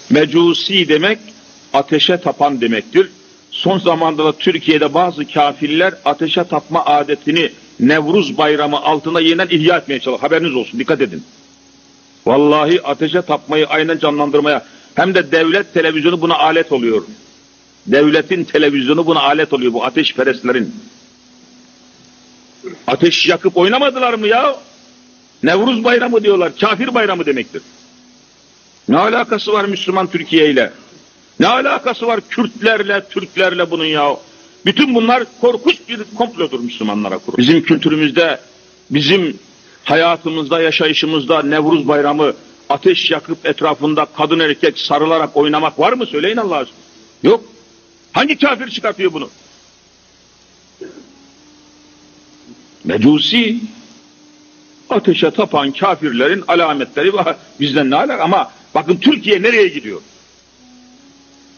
Mecusi demek ateşe tapan demektir. Son zamanda da Türkiye'de bazı kafirler ateşe tapma adetini Nevruz bayramı altında yeniden ihya etmeye çalışıyor. Haberiniz olsun, dikkat edin. Vallahi ateşe tapmayı aynen canlandırmaya, hem de devlet televizyonu buna alet oluyor. Devletin televizyonu buna alet oluyor, bu ateşperestlerin. Ateş yakıp oynamadılar mı ya? Nevruz bayramı diyorlar, kafir bayramı demektir. Ne alakası var Müslüman Türkiye ile? Ne alakası var Kürtlerle, Türklerle bunun ya? Bütün bunlar korkunç bir komplodur Müslümanlara kurulu. Bizim kültürümüzde, bizim hayatımızda, yaşayışımızda Nevruz bayramı, ateş yakıp etrafında kadın erkek sarılarak oynamak var mı? Söyleyin Allah aşkına. Yok. Hangi kafir çıkartıyor bunu? Mecusi, ateşe tapan kafirlerin alametleri var. Bizden ne alaka? Ama bakın Türkiye nereye gidiyor?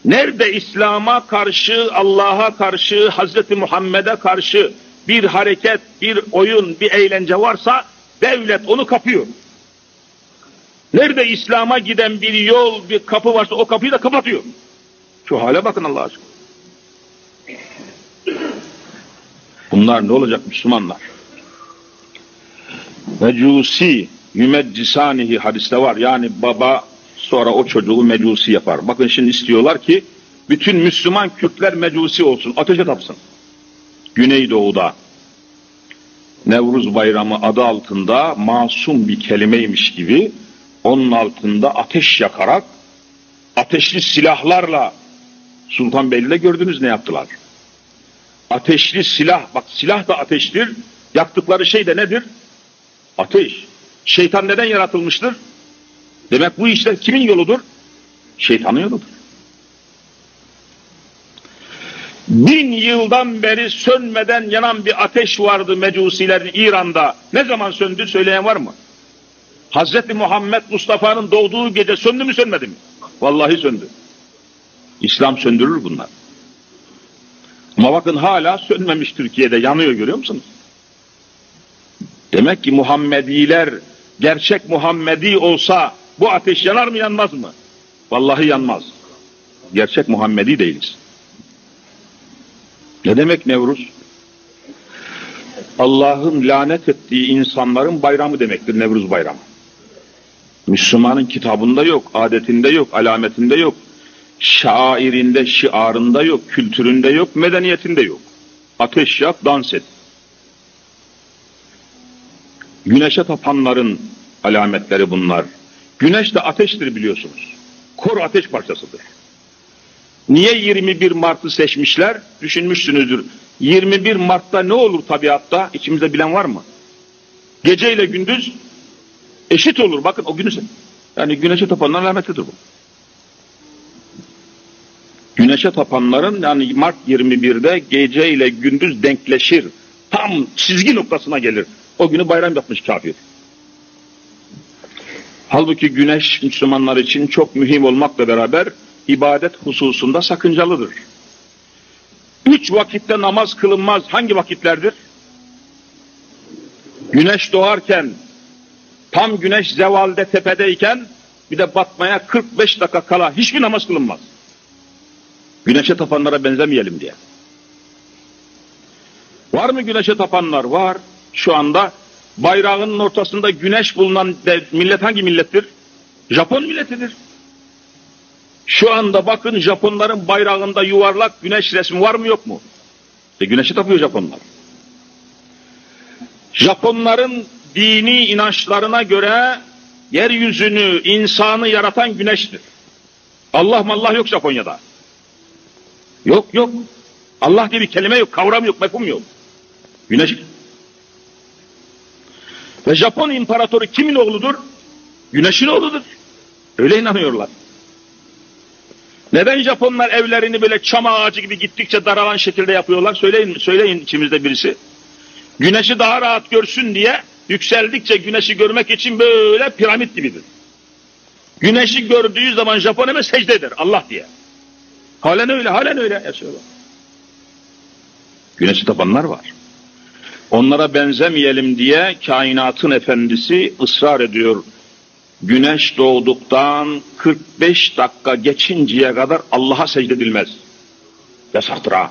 Nerede İslam'a karşı, Allah'a karşı, Hazreti Muhammed'e karşı bir hareket, bir oyun, bir eğlence varsa devlet onu kapıyor. Nerede İslam'a giden bir yol, bir kapı varsa o kapıyı da kapatıyor. Şu hale bakın Allah aşkına. Bunlar ne olacak Müslümanlar? Mecusi, yümeccisanihi hadiste var. Yani baba sonra o çocuğu mecusi yapar. Bakın şimdi istiyorlar ki bütün Müslüman Kürtler mecusi olsun, ateşe tapsın. Güneydoğu'da Nevruz bayramı adı altında masum bir kelimeymiş gibi onun altında ateş yakarak, ateşli silahlarla, Sultanbeyli'de gördünüz ne yaptılar? Ateşli silah, bak silah da ateştir, yaktıkları şey de nedir? Ateş. Şeytan neden yaratılmıştır? Demek bu işler kimin yoludur? Şeytanın yoludur. 1000 yıldan beri sönmeden yanan bir ateş vardı Mecusilerin İran'da. Ne zaman söndü söyleyen var mı? Hazreti Muhammed Mustafa'nın doğduğu gece söndü mü sönmedi mi? Vallahi söndü. İslam söndürür bunlar. Ama bakın hala sönmemiş, Türkiye'de yanıyor, görüyor musunuz? Demek ki Muhammediler gerçek Muhammedi olsa bu ateş yanar mı yanmaz mı? Vallahi yanmaz. Gerçek Muhammedi değiliz. Ne demek Nevruz? Allah'ın lanet ettiği insanların bayramı demektir Nevruz bayramı. Müslümanın kitabında yok, adetinde yok, alametinde yok, şairinde, şiarında yok, kültüründe yok, medeniyetinde yok. Ateş yak, dans et. Güneşe tapanların alametleri bunlar. Güneş de ateştir biliyorsunuz. Kor ateş parçasıdır. Niye 21 Mart'ı seçmişler? Düşünmüşsünüzdür. 21 Mart'ta ne olur tabiatta? İçimizde bilen var mı? Gece ile gündüz eşit olur. Bakın o günü, yani güneşe tapanların alametidir bu. Güneşe tapanların, yani Mart 21'de gece ile gündüz denkleşir. Tam çizgi noktasına gelir. O günü bayram yapmış kafir. Halbuki güneş Müslümanlar için çok mühim olmakla beraber ibadet hususunda sakıncalıdır. 3 vakitte namaz kılınmaz. Hangi vakitlerdir? Güneş doğarken, tam güneş zevalde tepedeyken, bir de batmaya 45 dakika kala hiçbir namaz kılınmaz. Güneşe tapanlara benzemeyelim diye. Var mı güneşe tapanlar? Var. Şu anda bayrağının ortasında güneş bulunan millet hangi millettir? Japon milletidir. Şu anda bakın Japonların bayrağında yuvarlak güneş resmi var mı yok mu? Güneşe tapıyor Japonlar. Japonların dini inançlarına göre yeryüzünü, insanı yaratan güneştir. Allah mallah yok Japonya'da. Yok yok. Allah diye bir kelime yok, kavram yok, mefhum yok. Güneş. Ve Japon imparatoru kimin oğludur? Güneşin oğludur. Öyle inanıyorlar. Neden Japonlar evlerini böyle çam ağacı gibi gittikçe daralan şekilde yapıyorlar? Söyleyin içimizde birisi. Güneşi daha rahat görsün diye yükseldikçe güneşi görmek için böyle piramit gibidir. Güneşi gördüğü zaman Japon hemen secde eder Allah diye. Halen öyle yaşıyorlar. Güneşi tapanlar var. Onlara benzemeyelim diye kainatın efendisi ısrar ediyor. güneş doğduktan 45 dakika geçinceye kadar Allah'a secde edilmez. Yasaktır ha.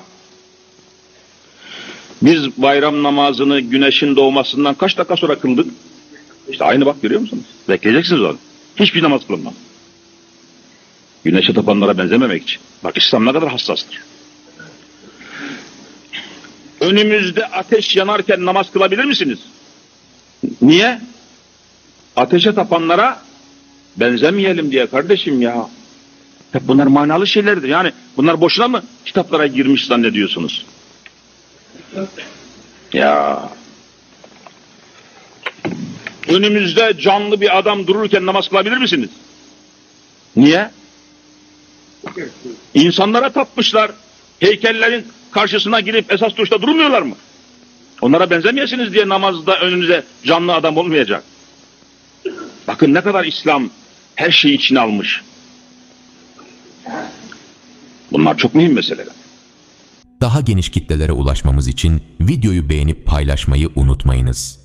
Biz bayram namazını güneşin doğmasından kaç dakika sonra kıldık? İşte aynı bak, görüyor musunuz? Bekleyeceksiniz onu. Hiçbir namaz kılınmaz. Güneşe tapanlara benzememek için. Bak İslam ne kadar hassastır. Önümüzde ateş yanarken namaz kılabilir misiniz? Niye? Ateşe tapanlara benzemeyelim diye kardeşim ya. Hep bunlar manalı şeylerdir. Yani bunlar boşuna mı kitaplara girmiş zannediyorsunuz? Ya. Önümüzde canlı bir adam dururken namaz kılabilir misiniz? Niye? İnsanlara tapmışlar. Heykellerin karşısına girip esas duruşta durmuyorlar mı? Onlara benzemeyesiniz diye namazda önünüze canlı adam olmayacak. Bakın ne kadar İslam her şeyi içine almış. Bunlar çok mühim meseleler. Daha geniş kitlelere ulaşmamız için videoyu beğenip paylaşmayı unutmayınız.